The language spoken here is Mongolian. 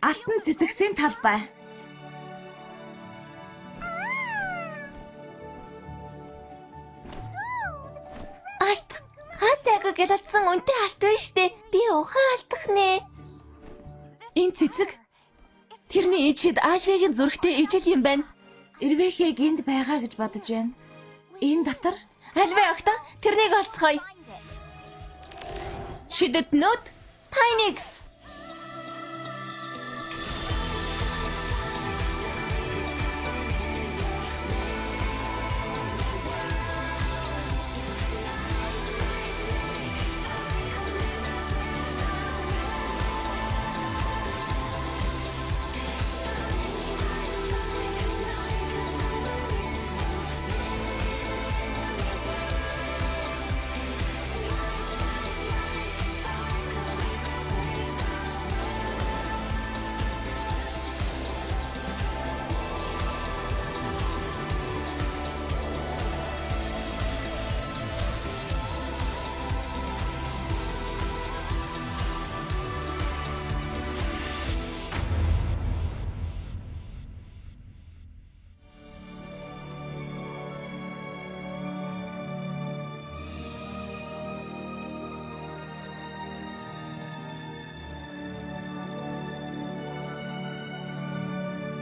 Алтан цэцэгсийн талбай. Алт. Асайг гэлэлцсэн үнтэй алт байна штэ. Би ухаан алдах нэ. Энэ цэцэг тэрний ээжид Альвигийн зурагтай ижил юм байна. Эрвэхийг энд байгаа гэж бодож байна. Энэ дотор Альвэ огтон тэрнийг олцгоё. Шидэт нөт Тайникс.